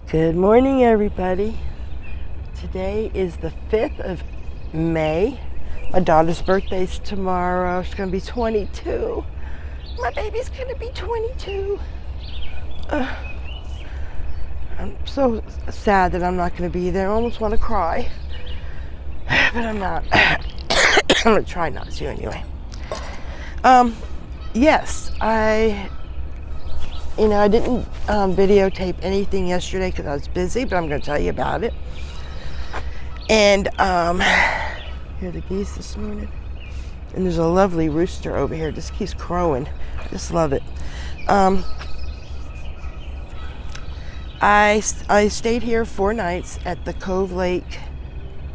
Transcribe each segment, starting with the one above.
Good morning, everybody. Today is the 5th of May. My daughter's birthday's tomorrow. She's going to be 22. My baby's going to be 22. I'm so sad that I'm not going to be there. I almost want to cry, but I'm not. I'm going to try not to anyway. Yes, I didn't videotape anything yesterday because I was busy, but I'm going to tell you about it. And here are the geese this morning. And there's a lovely rooster over here. Just keeps crowing. I just love it. I stayed here 4 nights at the Cove Lake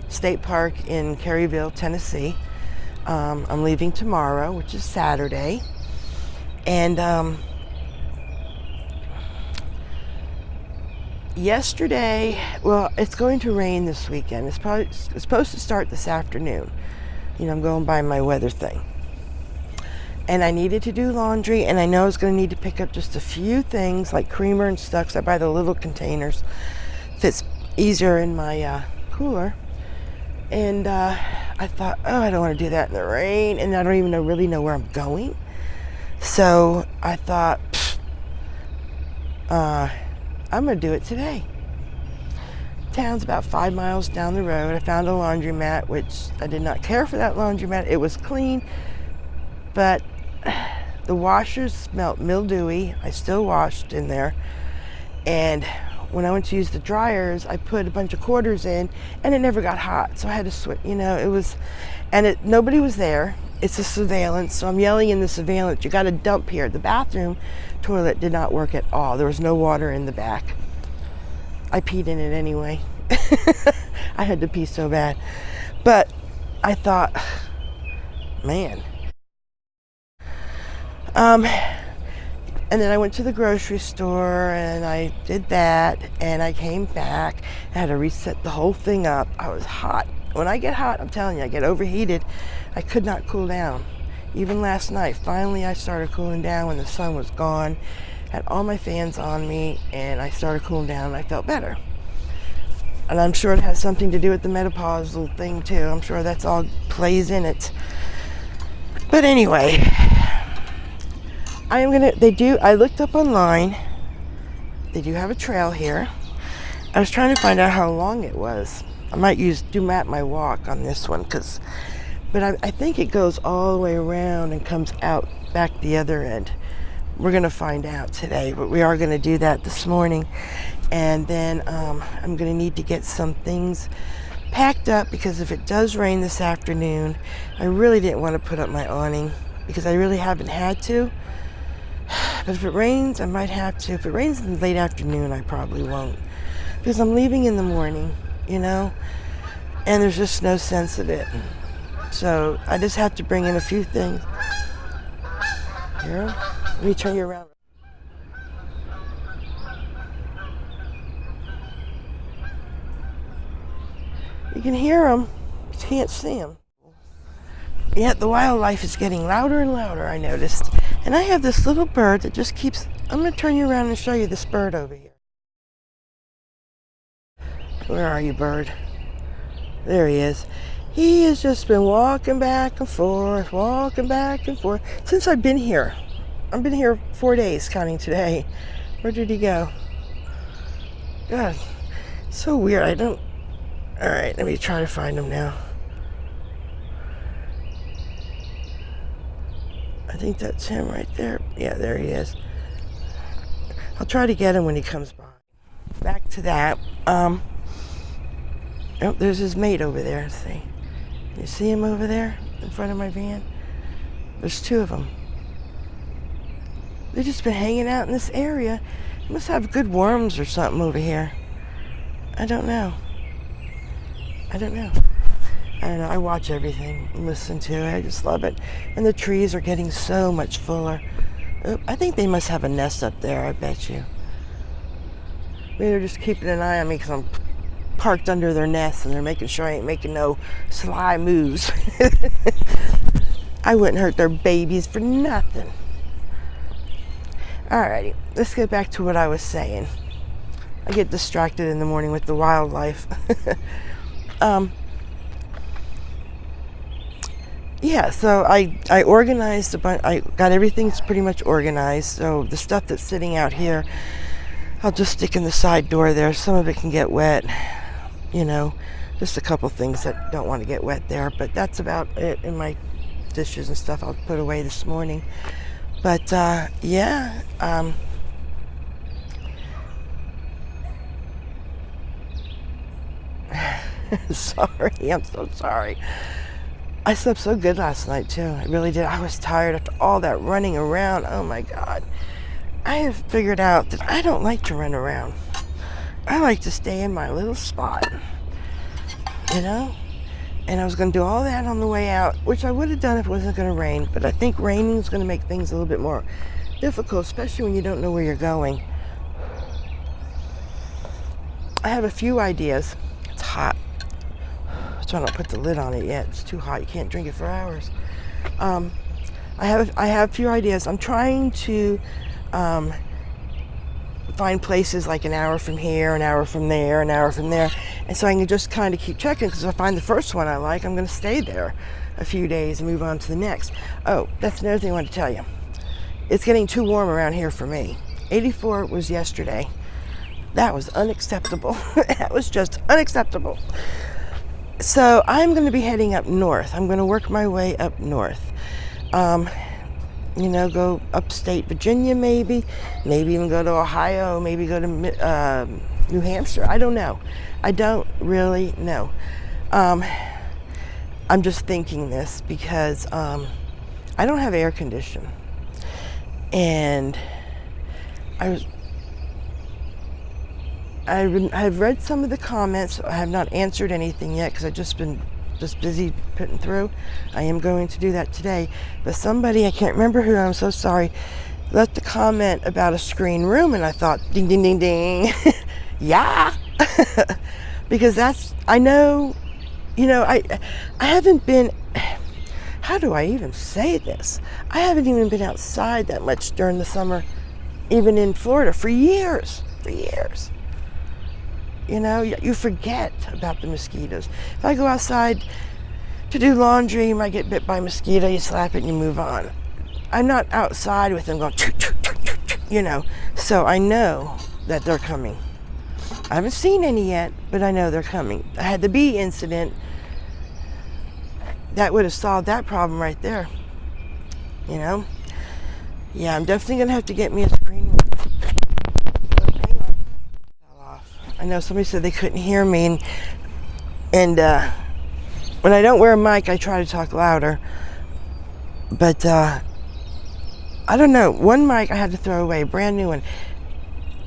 State Park in Caryville, Tennessee. I'm leaving tomorrow, which is Saturday. And yesterday, well, it's going to rain this weekend. It's supposed to start this afternoon. I'm going by my weather thing. And I needed to do laundry, and I know I was going to need to pick up just a few things like creamer and stuff, so I buy the little containers. Fits easier in my cooler. And I thought, I don't want to do that in the rain, and I don't even really know where I'm going. So I thought, I'm going to do it today. Town's about 5 miles down the road. I found a laundromat, which I did not care for that laundromat. It was clean, but the washers smelled mildewy. I still washed in there. And when I went to use the dryers, I put a bunch of quarters in, and it never got hot. So I had to switch, nobody was there. It's a surveillance, so I'm yelling in the surveillance, you got to dump here. The bathroom toilet did not work at all. There was no water in the back. I peed in it anyway. I had to pee so bad. But I thought, man. And then I went to the grocery store and I did that, and I came back. I had to reset the whole thing up. I was hot. When I get hot, I'm telling you, I get overheated. I could not cool down. Even last night, finally I started cooling down when the sun was gone. Had all my fans on me, and I started cooling down, and I felt better. And I'm sure it has something to do with the menopausal thing too. I'm sure that's all plays in it. But anyway, I looked up online. They do have a trail here. I was trying to find out how long it was. I might map my walk on this one, but I think it goes all the way around and comes out back the other end. We're going to find out today, but we are going to do that this morning. And then I'm going to need to get some things packed up, because if it does rain this afternoon, I really didn't want to put up my awning because I really haven't had to. But if it rains, I might have to. If it rains in the late afternoon, I probably won't, because I'm leaving in the morning, and there's just no sense of it. So I just have to bring in a few things. Here, let me turn you around. You can hear them, you can't see them. Yet the wildlife is getting louder and louder, I noticed. And I have this little bird that just keeps, I'm going to turn you around and show you this bird over here. Where are you, bird? There he is. He has just been walking back and forth since I've been here. I've been here 4 days, counting today. Where did he go? God, so weird. All right, let me try to find him now. I think that's him right there. Yeah, there he is. I'll try to get him when he comes by. Back to that. Oh, there's his mate over there. See? You see him over there in front of my van? There's 2 of them. They've just been hanging out in this area. They must have good worms or something over here. I don't know. I watch everything, listen to it. I just love it. And the trees are getting so much fuller. I think they must have a nest up there, I bet you. Maybe they're just keeping an eye on me because I'm parked under their nest, and they're making sure I ain't making no sly moves. I wouldn't hurt their babies for nothing. Alrighty, let's get back to what I was saying. I get distracted in the morning with the wildlife. Yeah, so I organized a bunch. I got everything's pretty much organized. So the stuff that's sitting out here, I'll just stick in the side door there. Some of it can get wet, you know, just a couple things that don't want to get wet there. But that's about it. In my dishes and stuff I'll put away this morning. But yeah, sorry, I'm so sorry. I slept so good last night too. I really did. I was tired after all that running around. Oh my God. I have figured out that I don't like to run around. I like to stay in my little spot, you know? And I was going to do all that on the way out, which I would have done if it wasn't going to rain. But I think raining is going to make things a little bit more difficult, especially when you don't know where you're going. I have a few ideas. It's hot. So I don't put the lid on it yet. It's too hot. You can't drink it for hours. I have a few ideas. I'm trying to find places like an hour from here, an hour from there, an hour from there, and so I can just kind of keep checking, because if I find the first one I like, I'm going to stay there a few days and move on to the next. Oh, that's another thing I wanted to tell you. It's getting too warm around here for me. 84 was yesterday. That was unacceptable. That was just unacceptable. So I'm going to be heading up north. I'm going to work my way up north. You know, go upstate Virginia maybe even go to Ohio, maybe go to New Hampshire. I don't know. I don't really know. I'm just thinking this because I don't have air conditioning. And I've read some of the comments. I have not answered anything yet because I've just been busy putting through. I am going to do that today. But somebody, I can't remember who, I'm so sorry, left a comment about a screen room, and I thought, ding, ding, ding, ding. Yeah. Because that's, I know, you know, I haven't been, how do I even say this? I haven't even been outside that much during the summer, even in Florida, for years. You know, you forget about the mosquitoes. If I go outside to do laundry, you might get bit by a mosquito, you slap it and you move on. I'm not outside with them going, you know, so I know that they're coming. I haven't seen any yet, but I know they're coming. I had the bee incident. That would have solved that problem right there, you know. Yeah, I'm definitely going to have to get me a screen. I know somebody said they couldn't hear me, and when I don't wear a mic, I try to talk louder. But I don't know. One mic I had to throw away, brand new one.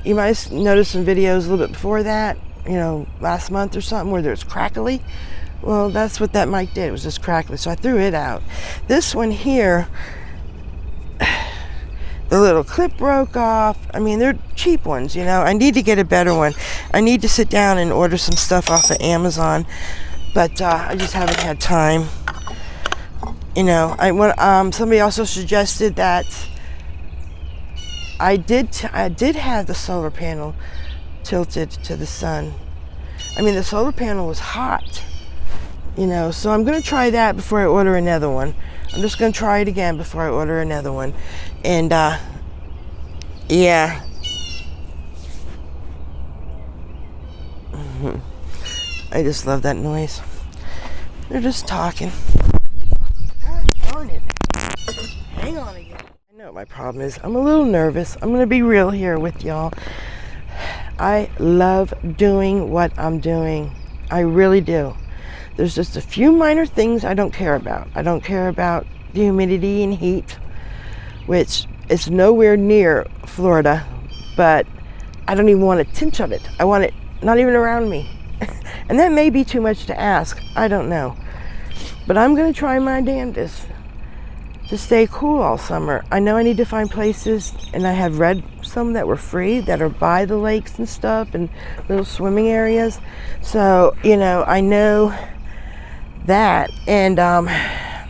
You might have noticed some videos a little bit before that, you know, last month or something, where there's crackly. Well, that's what that mic did. It was just crackly, so I threw it out. This one here, the little clip broke off. I mean, they're cheap ones, you know. I need to get a better one. I need to sit down and order some stuff off of Amazon, but I just haven't had time. You know, somebody also suggested that I did have the solar panel tilted to the sun. I mean, the solar panel was hot, you know, so I'm going to try that before I order another one. I'm just going to try it again before I order another one. And, yeah. I just love that noise. They're just talking. God darn it. Hang on again. I know what my problem is. I'm a little nervous. I'm going to be real here with y'all. I love doing what I'm doing. I really do. There's just a few minor things I don't care about. I don't care about the humidity and heat, which is nowhere near Florida, but I don't even want a tinge of it. I want it not even around me. And that may be too much to ask. I don't know. But I'm going to try my damnedest to stay cool all summer. I know I need to find places, and I have read some that were free that are by the lakes and stuff and little swimming areas. So, you know, I know that. And I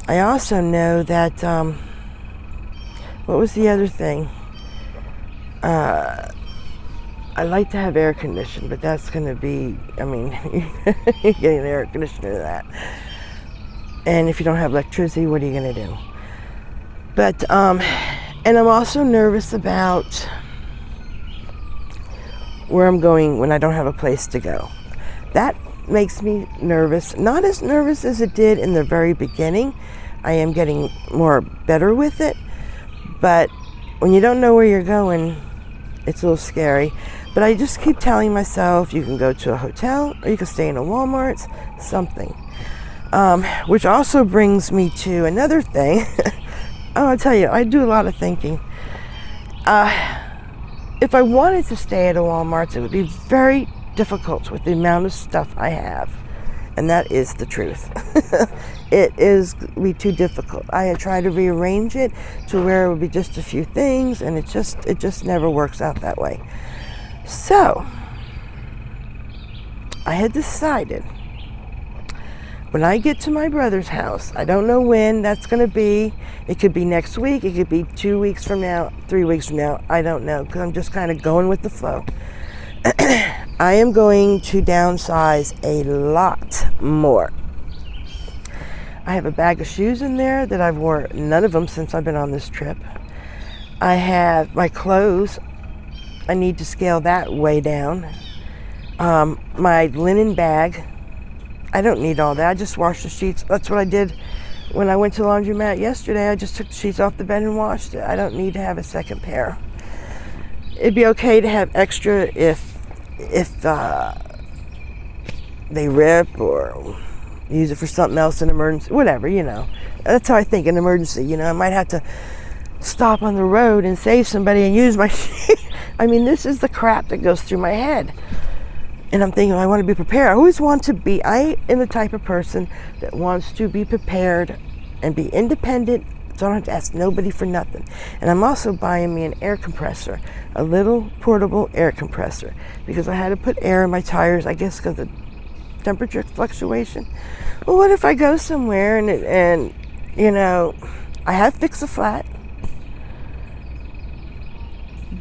also know that, what was the other thing? I like to have air conditioning, but that's going to be, I mean, getting an air conditioner to that. And if you don't have electricity, what are you going to do? But, and I'm also nervous about where I'm going when I don't have a place to go. That makes me nervous. Not as nervous as it did in the very beginning. I am getting more better with it. But when you don't know where you're going, it's a little scary. But I just keep telling myself, you can go to a hotel or you can stay in a Walmart, something. Which also brings me to another thing. I'll tell you, I do a lot of thinking. If I wanted to stay at a Walmart, it would be very difficult with the amount of stuff I have. And that is the truth. It is be too difficult. I had tried to rearrange it to where it would be just a few things, and it just never works out that way. So, I had decided when I get to my brother's house, I don't know when that's going to be. It could be next week. It could be 2 weeks from now, 3 weeks from now. I don't know, because I'm just kind of going with the flow. I am going to downsize a lot more. I have a bag of shoes in there that I've worn none of them since I've been on this trip. I have my clothes. I need to scale that way down. My linen bag. I don't need all that. I just washed the sheets. That's what I did when I went to the laundromat yesterday. I just took the sheets off the bed and washed it. I don't need to have a second pair. It'd be okay to have extra if they rip or use it for something else, an emergency, whatever, you know. That's how I think, an emergency. You know, I might have to stop on the road and save somebody and use my sheet. I mean, this is the crap that goes through my head. And I'm thinking, I want to be prepared. I always want to be, I am the type of person that wants to be prepared and be independent, so I don't have to ask nobody for nothing. And I'm also buying me an air compressor, a little portable air compressor, because I had to put air in my tires, I guess because of the temperature fluctuation. Well, what if I go somewhere and you know, I have Fix-A-Flat,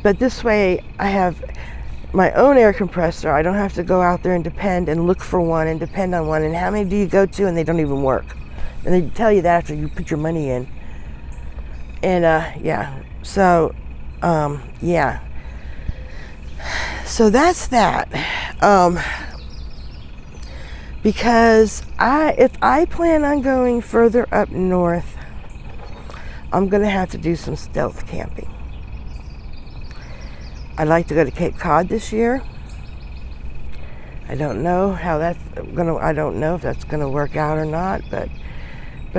but this way I have my own air compressor. I don't have to go out there and depend and look for one and depend on one. And how many do you go to and they don't even work? And they tell you that after you put your money in. And yeah, so yeah. So that's that. Because if I plan on going further up north, I'm gonna have to do some stealth camping. I'd like to go to Cape Cod this year. I don't know how that's gonna. I don't know if that's gonna work out or not. But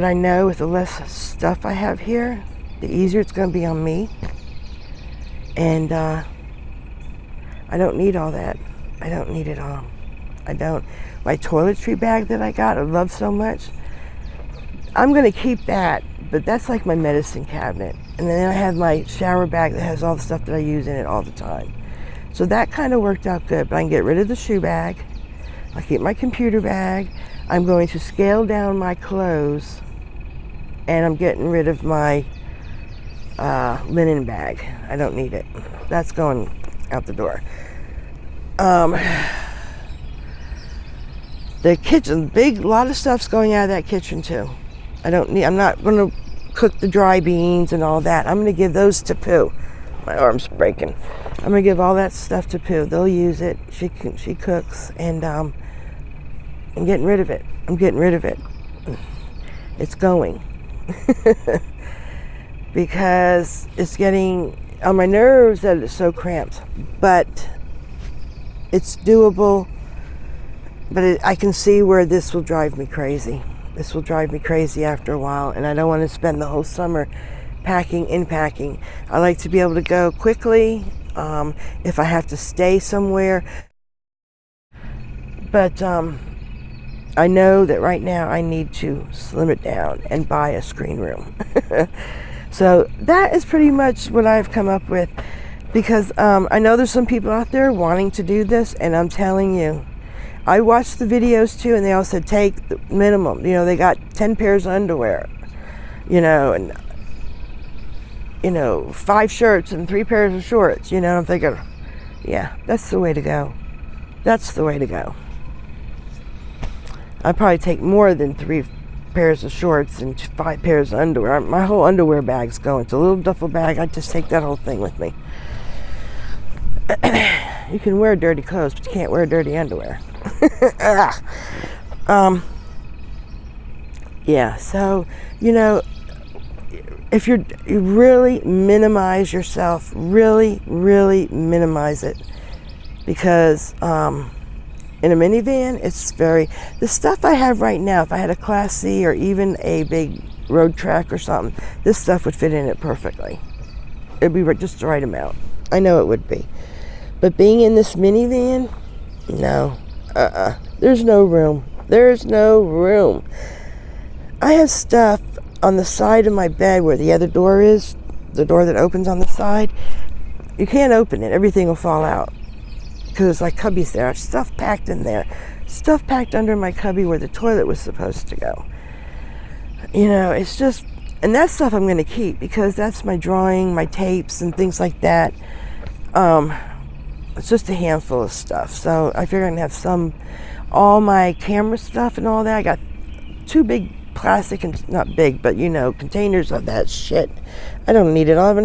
I know with the less stuff I have here, the easier it's gonna be on me. And I don't need all that. I don't need it all. I don't. My toiletry bag that I got, I love so much. I'm gonna keep that, but that's like my medicine cabinet. And then I have my shower bag that has all the stuff that I use in it all the time. So that kind of worked out good, but I can get rid of the shoe bag. I'll keep my computer bag. I'm going to scale down my clothes, and I'm getting rid of my linen bag. I don't need it. That's going out the door. The kitchen, lot of stuff's going out of that kitchen too. I'm not going to cook the dry beans and all that. I'm going to give those to Pooh. My arm's breaking. I'm going to give all that stuff to Pooh. They'll use it. She cooks, and I'm getting rid of it. I'm getting rid of it. It's going. Because it's getting on my nerves that it's so cramped. But it's doable. But I can see where this will drive me crazy. This will drive me crazy after a while, and I don't want to spend the whole summer packing and packing. I like to be able to go quickly if I have to stay somewhere. But I know that right now I need to slim it down and buy a screen room. So that is pretty much what I've come up with, because I know there's some people out there wanting to do this, and I'm telling you, I watched the videos too, and they all said take the minimum. You know, they got 10 pairs of underwear, you know, and 5 shirts and 3 pairs of shorts. You know, I'm thinking, Yeah, that's the way to go. That's the way to go. I'd probably take more than 3 pairs of shorts and 5 pairs of underwear. My whole underwear bag's going. It's a little duffel bag. I'd just take that whole thing with me. You can wear dirty clothes, but you can't wear dirty underwear. Yeah, so, you know, if you really minimize yourself, really minimize it, because in a minivan, it's the stuff I have right now, if I had a Class C or even a big road track or something, this stuff would fit in it perfectly. It'd be just the right amount. I know it would be. But being in this minivan, no. There's no room. There's no room. I have stuff on the side of my bed where the other door is, the door that opens on the side. You can't open it. Everything will fall out. Because it's like cubbies there. Stuff packed in there. Stuff packed under my cubby where the toilet was supposed to go. You know, it's just... And that stuff I'm going to keep because that's my drawing, my tapes, and things like that. It's just a handful of stuff. So I figure I'm going to have all my camera stuff and all that. I got 2 big plastic, and not big, but you know, containers of that shit. I don't need it. I don't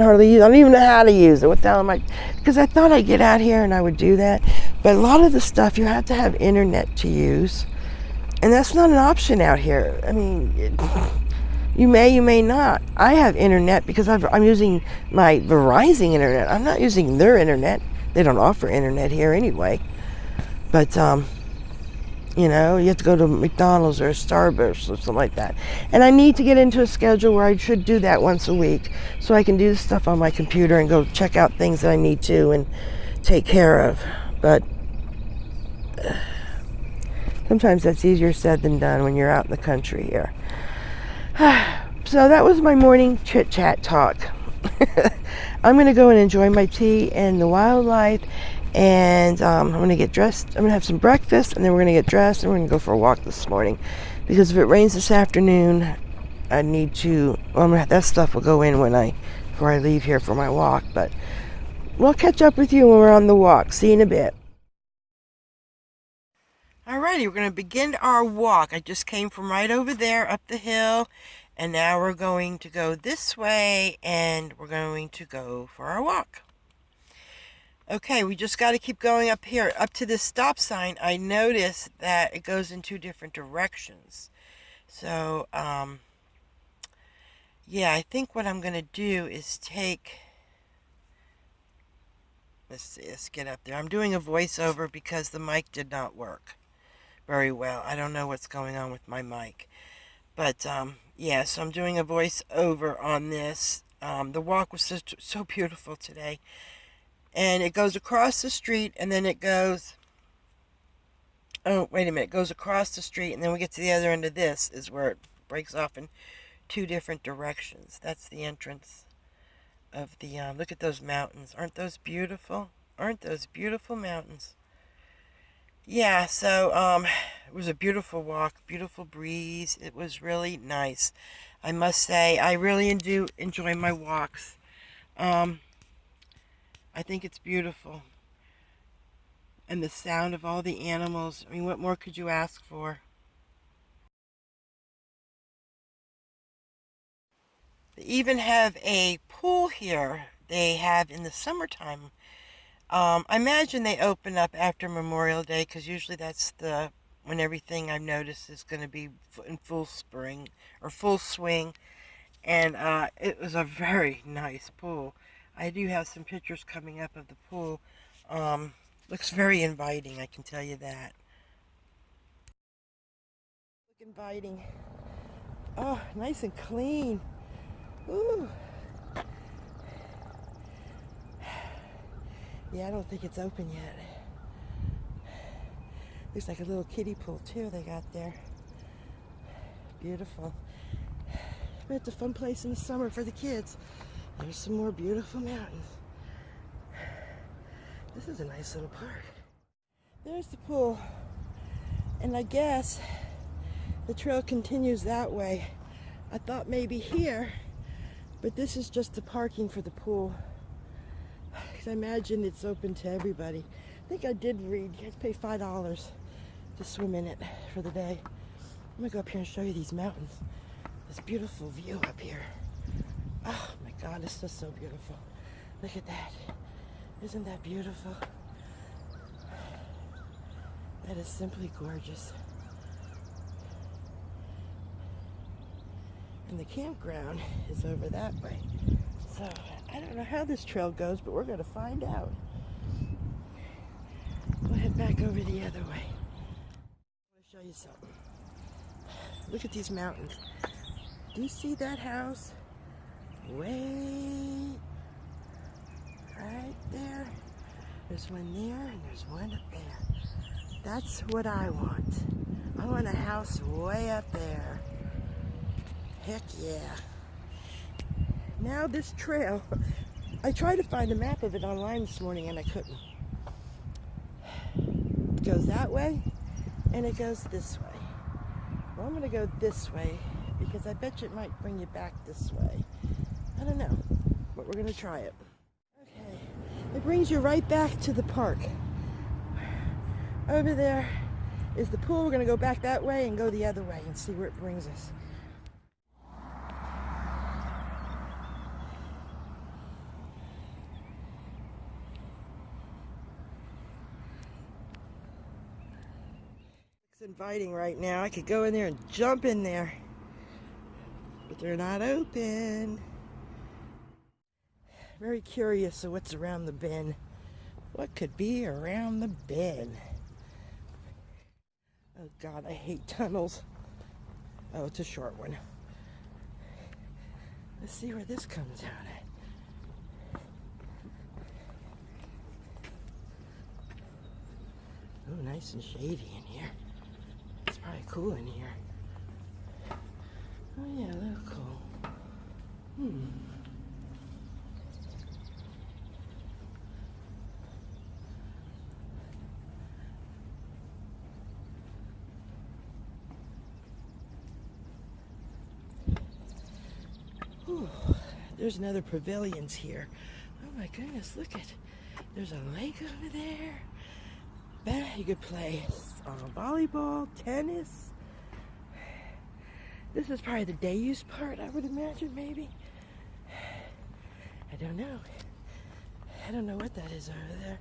even know how to use it. What the hell am I? Because I thought I'd get out here and I would do that. But a lot of the stuff you have to have internet to use. And that's not an option out here. I mean, you may not. I have internet because I'm using my Verizon internet. I'm not using their internet. They don't offer internet here anyway. But, you know, you have to go to McDonald's or a Starbucks or something like that. And I need to get into a schedule where I should do that once a week so I can do the stuff on my computer and go check out things that I need to and take care of. But sometimes that's easier said than done when you're out in the country here. So that was my morning chit-chat talk. I'm going to go and enjoy my tea and the wildlife. And I'm going to get dressed. I'm going to have some breakfast, and then we're going to get dressed, and we're going to go for a walk this morning. Because if it rains this afternoon, I need to... Well, that stuff will go in before I leave here for my walk. But we'll catch up with you when we're on the walk. See you in a bit. Alrighty, we're going to begin our walk. I just came from right over there, up the hill. And now we're going to go this way, and we're going to go for our walk. Okay, we just got to keep going up here. Up to this stop sign, I noticed that it goes in 2 different directions. So, yeah, I think what I'm going to do is let's see, let's get up there. I'm doing a voiceover because the mic did not work very well. I don't know what's going on with my mic. But, yeah, so I'm doing a voiceover on this. The walk was so beautiful today. And it goes across the street, and then it goes... Oh, wait a minute. It goes across the street, and then we get to the other end of this, is where it breaks off in 2 different directions. That's the entrance of the... look at those mountains. Aren't those beautiful? Aren't those beautiful mountains? Yeah, so, it was a beautiful walk, beautiful breeze. It was really nice. I must say, I really do enjoy my walks. I think it's beautiful. And the sound of all the animals. I mean, what more could you ask for? They even have a pool here. They have in the summertime. I imagine they open up after Memorial Day because usually that's when everything I've noticed is going to be in full spring or full swing. And it was a very nice pool. I do have some pictures coming up of the pool. Looks very inviting, I can tell you that. Look inviting. Oh, nice and clean. Ooh. Yeah, I don't think it's open yet. Looks like a little kiddie pool too they got there. Beautiful. But it's a fun place in the summer for the kids. There's some more beautiful mountains. This is a nice little park. There's the pool. And I guess the trail continues that way. I thought maybe here, but this is just the parking for the pool. because I imagine it's open to everybody. I think I did read you guys pay $5 to swim in it for the day. I'm gonna go up here and show you these mountains. This beautiful view up here. Oh my God, it's just so beautiful. Look at that. Isn't that beautiful? That is simply gorgeous. And the campground is over that way. So I don't know how this trail goes, but we're going to find out. We'll head back over the other way. I want to show you something. Look at these mountains. Do you see that house? Way right there. There's one there and there's one up there. That's what I want. I want a house way up there. Heck yeah. Now this trail, I tried to find a map of it online this morning and I couldn't. It goes that way and it goes this way. Well, I'm gonna go this way because I bet you it might bring you back this way. I don't know, but we're gonna try it. Okay, it brings you right back to the park. Over there is the pool. We're gonna go back that way and go the other way and see where it brings us. It's inviting right now. I could go in there and jump in there, but they're not open. Very curious of what's around the bend. What could be around the bend? Oh God, I hate tunnels. Oh, it's a short one. Let's see where this comes out at. Oh, nice and shady in here. It's probably cool in here. Oh yeah, a little cool. Ooh, there's another pavilions here. Oh my goodness, look at, there's a lake over there. Bet you could play volleyball, tennis. This is probably the day use part, I would imagine, maybe. I don't know. I don't know what that is over there.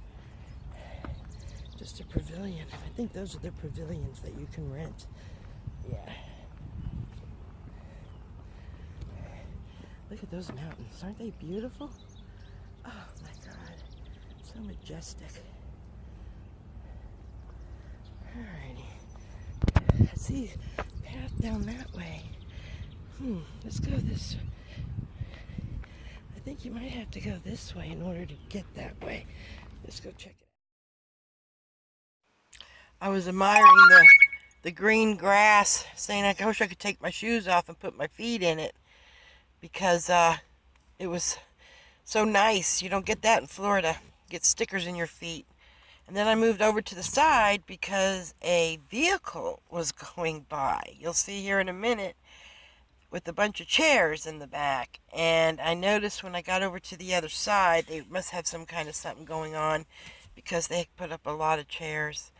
Just a pavilion. I think those are the pavilions that you can rent. Yeah. Look at those mountains. Aren't they beautiful? Oh my God. So majestic. Alrighty. I see a path down that way. Let's go this way. I think you might have to go this way in order to get that way. Let's go check it out. I was admiring the green grass, saying I wish I could take my shoes off and put my feet in it, because it was so nice. You don't get that in Florida. You get stickers in your feet. And then I moved over to the side because a vehicle was going by. You'll see here in a minute, with a bunch of chairs in the back. And I noticed when I got over to the other side, they must have some kind of something going on because they put up a lot of chairs.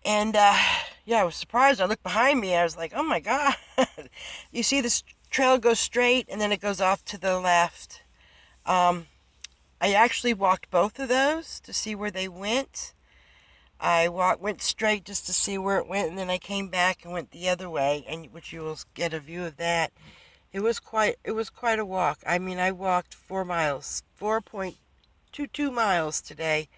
And yeah, I was surprised. I looked behind me. I was like, oh my God. You see this trail goes straight and then it goes off to the left. I actually walked both of those to see where they went. I went straight just to see where it went, and then I came back and went the other way, and which you will get a view of that. It was quite a walk. I mean, I walked 4 miles, 4.22 miles today,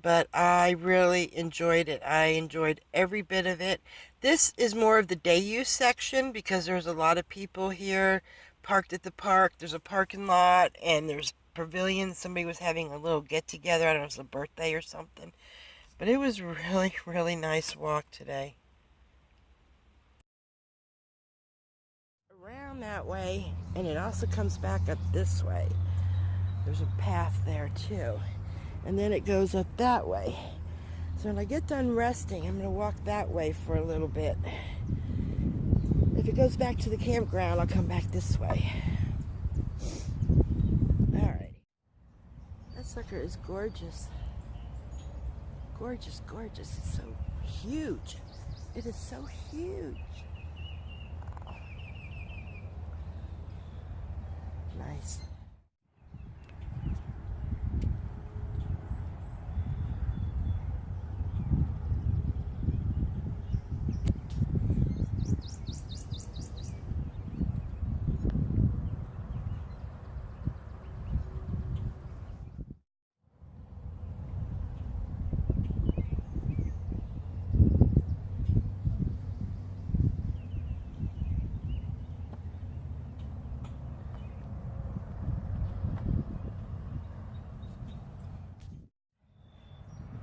but I really enjoyed it. I enjoyed every bit of it. This is more of the day use section because there's a lot of people here parked at the park. There's a parking lot and there's pavilions. Somebody was having a little get together. I don't know if it was a birthday or something. But it was really, really nice walk today. Around that way, and it also comes back up this way. There's a path there too. And then it goes up that way. So when I get done resting, I'm going to walk that way for a little bit. If it goes back to the campground, I'll come back this way. Alright. That's sucker is gorgeous. Gorgeous, gorgeous. It's so huge. It is so huge. Wow. Nice.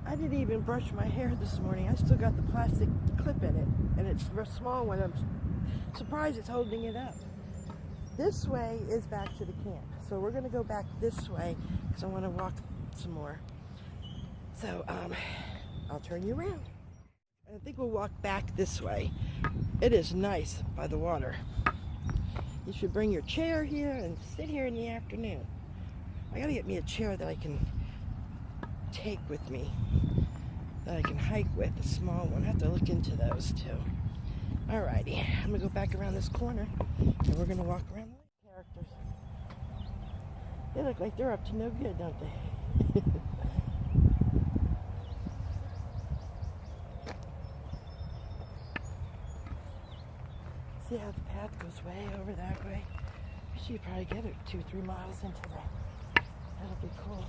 I didn't even brush my hair this morning. I still got the plastic clip in it, and it's a small one. I'm surprised it's holding it up. This way is back to the camp, so we're gonna go back this way because I want to walk some more. So I'll turn you around. I think we'll walk back this way. It is nice by the water. You should bring your chair here and sit here in the afternoon. I gotta get me a chair that I can take with me, that I can hike with, a small one. I have to look into those too. Alrighty, I'm gonna go back around this corner and we're gonna walk around the characters. They look like they're up to no good, don't they? See how the path goes way over that way? I should probably get it 2-3 miles into that. That'll be cool.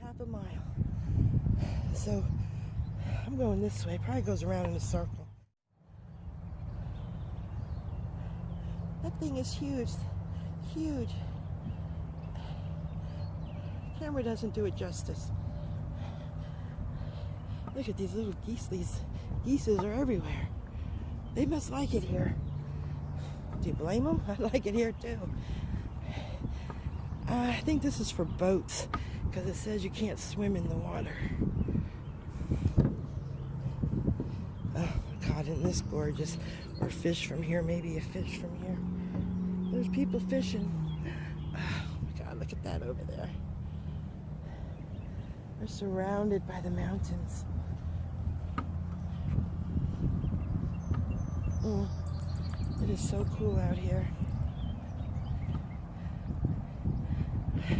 Half a mile. So I'm going this way. Probably goes around in a circle. That thing is huge. Huge. The camera doesn't do it justice. Look at these little geese. These geeses are everywhere. They must like it here. Do you blame them? I like it here too. I think this is for boats, because it says you can't swim in the water. Oh my God, isn't this gorgeous? Or fish from here, maybe a fish from here. There's people fishing. Oh my God, look at that over there. We're surrounded by the mountains. It is so cool out here.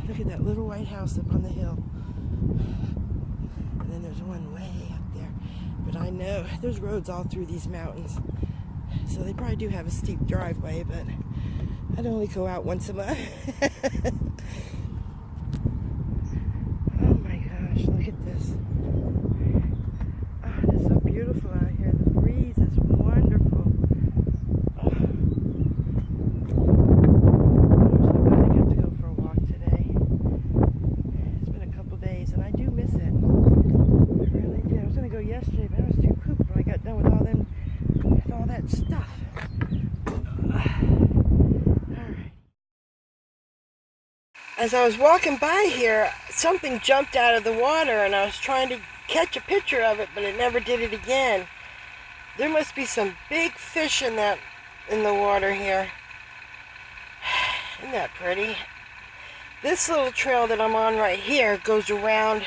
Look at that little white house up on the hill. And then there's one way up there. But I know there's roads all through these mountains. So they probably do have a steep driveway, but I'd only go out once a month. Oh my gosh, look at this. Oh, it is so beautiful out here. The breeze is wonderful. Yesterday, but I was too pooped when I got done with all that stuff. Alright. As I was walking by here, something jumped out of the water and I was trying to catch a picture of it, but it never did it again. There must be some big fish in the water here. Isn't that pretty? This little trail that I'm on right here goes around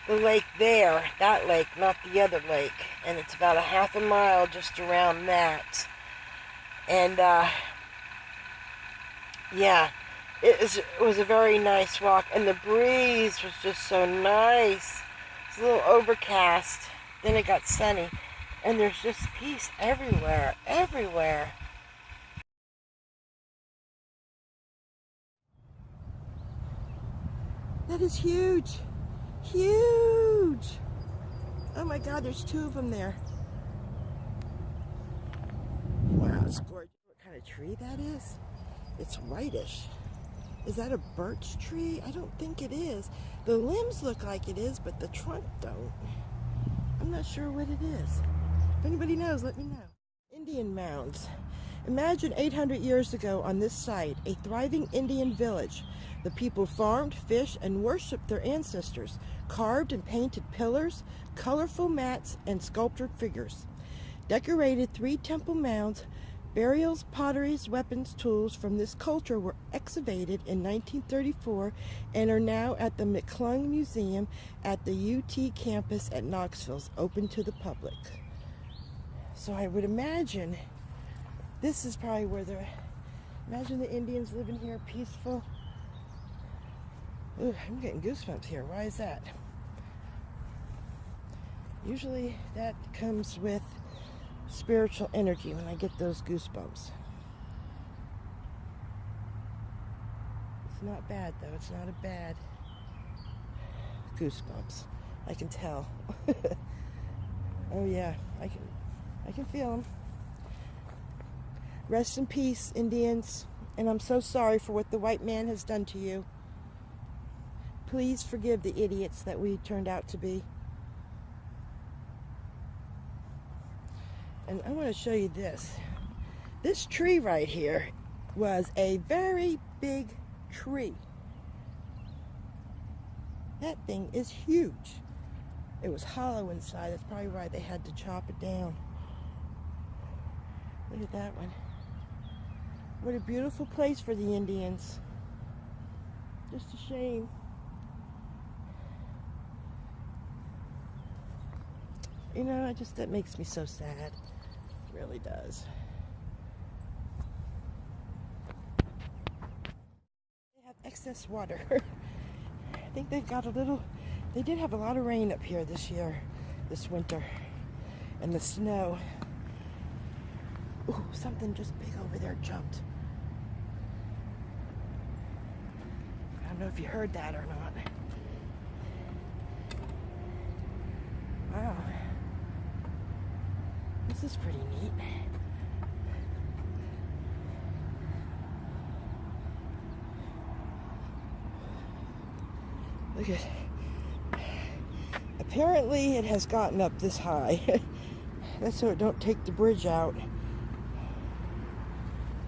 the lake there, that lake, not the other lake, and it's about a half a mile just around that. And yeah, it was a very nice walk, and the breeze was just so nice. It's a little overcast, then it got sunny, and there's just peace everywhere, everywhere. That is huge. Huge! Oh my God, there's 2 of them there. Wow, it's gorgeous. What kind of tree that is? It's whitish. Is that a birch tree? I don't think it is. The limbs look like it is, but the trunk don't. I'm not sure what it is. If anybody knows, let me know. Indian mounds. Imagine 800 years ago on this site, a thriving Indian village. The people farmed, fished, and worshipped their ancestors, carved and painted pillars, colorful mats, and sculptured figures. Decorated 3 temple mounds Burials, potteries, weapons, tools from this culture were excavated in 1934 and are now at the McClung Museum at the UT campus at Knoxville, open to the public. So I would imagine this is probably where imagine the Indians living here, peaceful. Ooh, I'm getting goosebumps here. Why is that? Usually that comes with spiritual energy when I get those goosebumps. It's not bad though. It's not a bad goosebumps. I can tell. Oh yeah, I can feel them. Rest in peace, Indians, and I'm so sorry for what the white man has done to you. Please forgive the idiots that we turned out to be. And I want to show you this. This tree right here was a very big tree. That thing is huge. It was hollow inside. That's probably why they had to chop it down. Look at that one. What a beautiful place for the Indians. Just a shame. You know, that makes me so sad. It really does. They have excess water. I think they've got they did have a lot of rain up here this winter. And the snow. Ooh, something just big over there jumped. I don't know if you heard that or not. Wow. This is pretty neat. Look at, apparently it has gotten up this high. That's so it don't take the bridge out.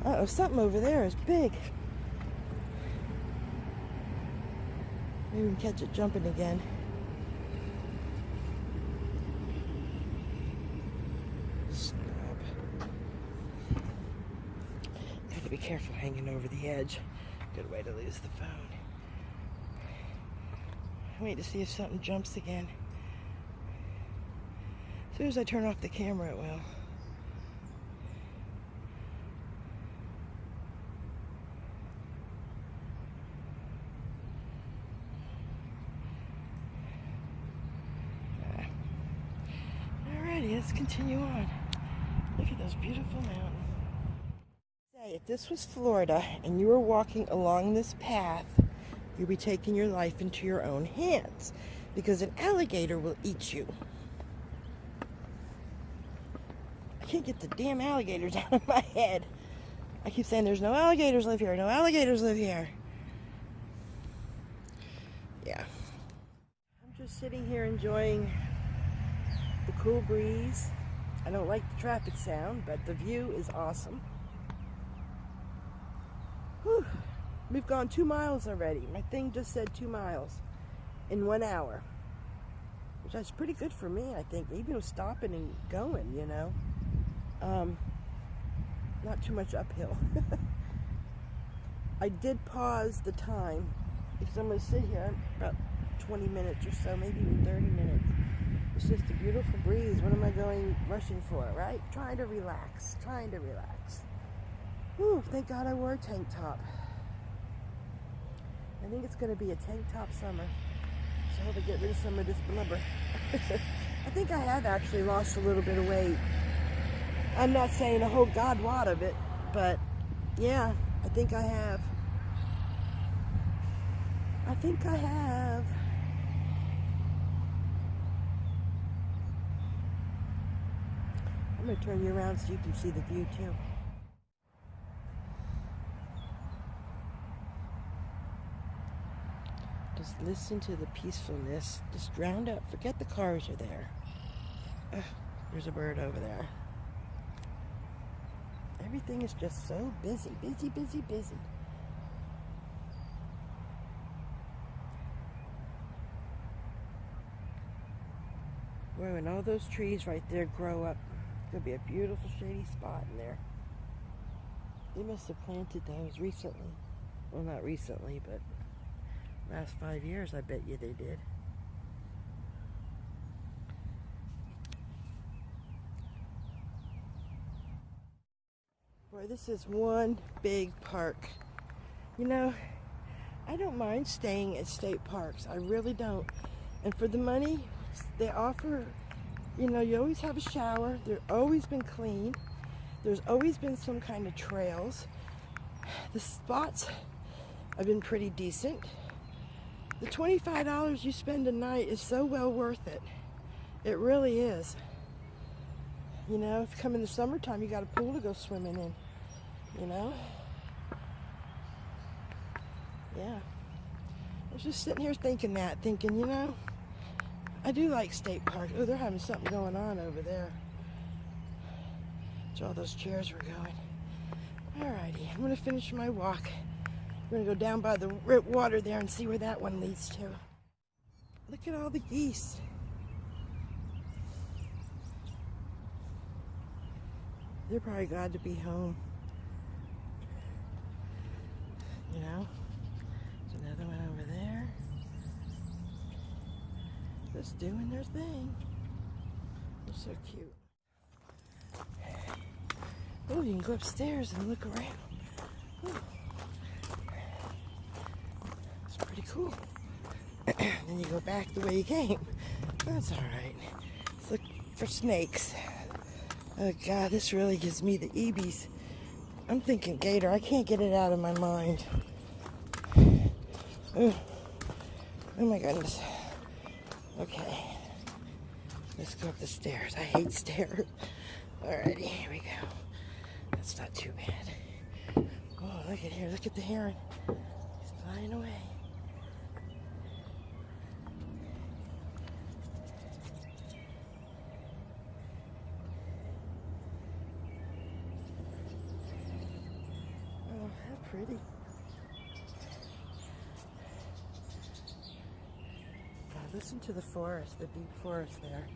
Uh-oh, something over there is big. Maybe we can catch it jumping again. Be careful hanging over the edge. Good way to lose the phone. Wait to see if something jumps again. As soon as I turn off the camera, it will. Alrighty, let's continue on. Look at those beautiful mountains. If this was Florida and you were walking along this path, you'd be taking your life into your own hands because an alligator will eat you. I can't get the damn alligators out of my head. I keep saying there's no alligators live here, no alligators live here. Yeah. I'm just sitting here enjoying the cool breeze. I don't like the traffic sound, but the view is awesome. Whew. We've gone 2 miles already. My thing just said 2 miles in 1 hour, which is pretty good for me, I think. Even with stopping and going, you know. Not too much uphill. I did pause the time because I'm going to sit here about 20 minutes or so, maybe even 30 minutes. It's just a beautiful breeze. What am I rushing for, right? Trying to relax. Whew, thank God I wore a tank top. I think it's going to be a tank top summer. So I hope I get rid of some of this blubber. I think I have actually lost a little bit of weight. I'm not saying a whole god wad of it, but yeah, I think I have. I'm going to turn you around so you can see the view too. Just listen to the peacefulness. Just drowned out. Forget the cars are there. There's a bird over there. Everything is just so busy. Busy. Where when all those trees right there grow up, it's going to be a beautiful shady spot in there. They must have planted those recently. Well, not recently, but last 5 years, I bet you they did. Boy, this is one big park. You know, I don't mind staying at state parks. I really don't. And for the money they offer, you know, you always have a shower. They've always been clean. There's always been some kind of trails. The spots have been pretty decent. The $25 you spend a night is so well worth it. It really is. You know, if you come in the summertime, you got a pool to go swimming in, you know? Yeah. I was just sitting here thinking, you know, I do like state parks. Oh, they're having something going on over there. That's all those chairs were going. Alrighty, I'm gonna finish my walk. I'm gonna go down by the water there and see where that one leads to. Look at all the geese. They're probably glad to be home. You know? There's another one over there. Just doing their thing. They're so cute. Oh, you can go upstairs and look around. Ooh. It's pretty cool. Then you go back the way you came. That's alright. Let's look for snakes. Oh God, this really gives me the eebies. I'm thinking gator. I can't get it out of my mind. Oh my goodness. Okay. Let's go up the stairs. I hate stairs. Alrighty, here we go. That's not too bad. Oh, look at here. Look at the heron. He's flying away. Oh, how pretty. God, listen to the forest, the deep forest there.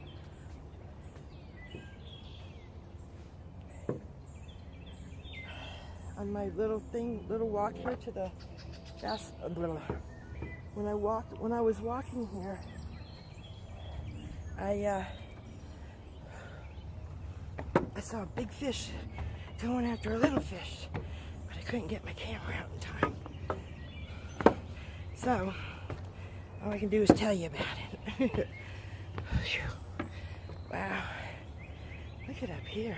On my little walk here to the when I was walking here, I saw a big fish going after a little fish, but I couldn't get my camera out in time. So all I can do is tell you about it. Wow, look at up here.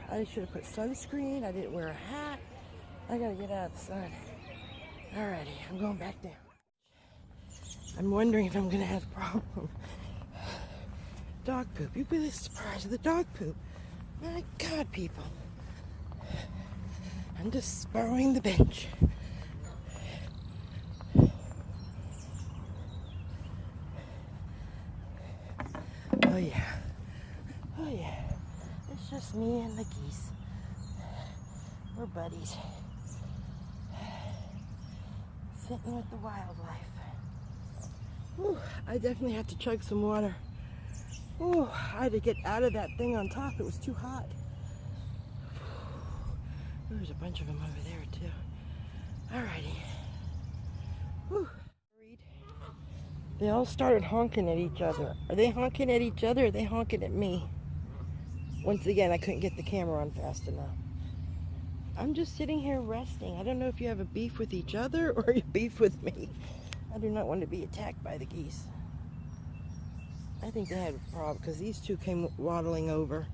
I should have put sunscreen. I didn't wear a hat. I gotta get out of the sun. Alrighty, I'm going back down. I'm wondering if I'm gonna have a problem. Dog poop. You'd be surprised at the dog poop. My God, people. I'm just borrowing the bench. Oh yeah. Oh yeah. It's just me and the geese. We're buddies. Sitting with the wildlife. Whew, I definitely had to chug some water. Whew, I had to get out of that thing on top. It was too hot. There's a bunch of them over there too. Alrighty. Whew. They all started honking at each other. Are they honking at each other or are they honking at me? Once again, I couldn't get the camera on fast enough. I'm just sitting here resting. I don't know if you have a beef with each other or you beef with me. I do not want to be attacked by the geese. I think they had a problem because these two came waddling over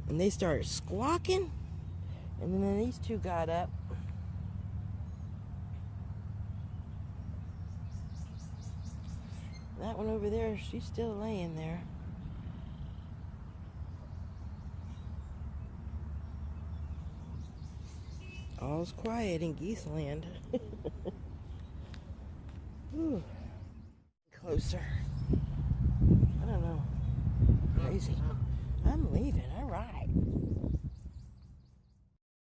and they started squawking, and then these two got up. That one over there, she's still laying there. All's quiet in geese land. Ooh. Closer. I don't know. Crazy. I'm leaving. All right.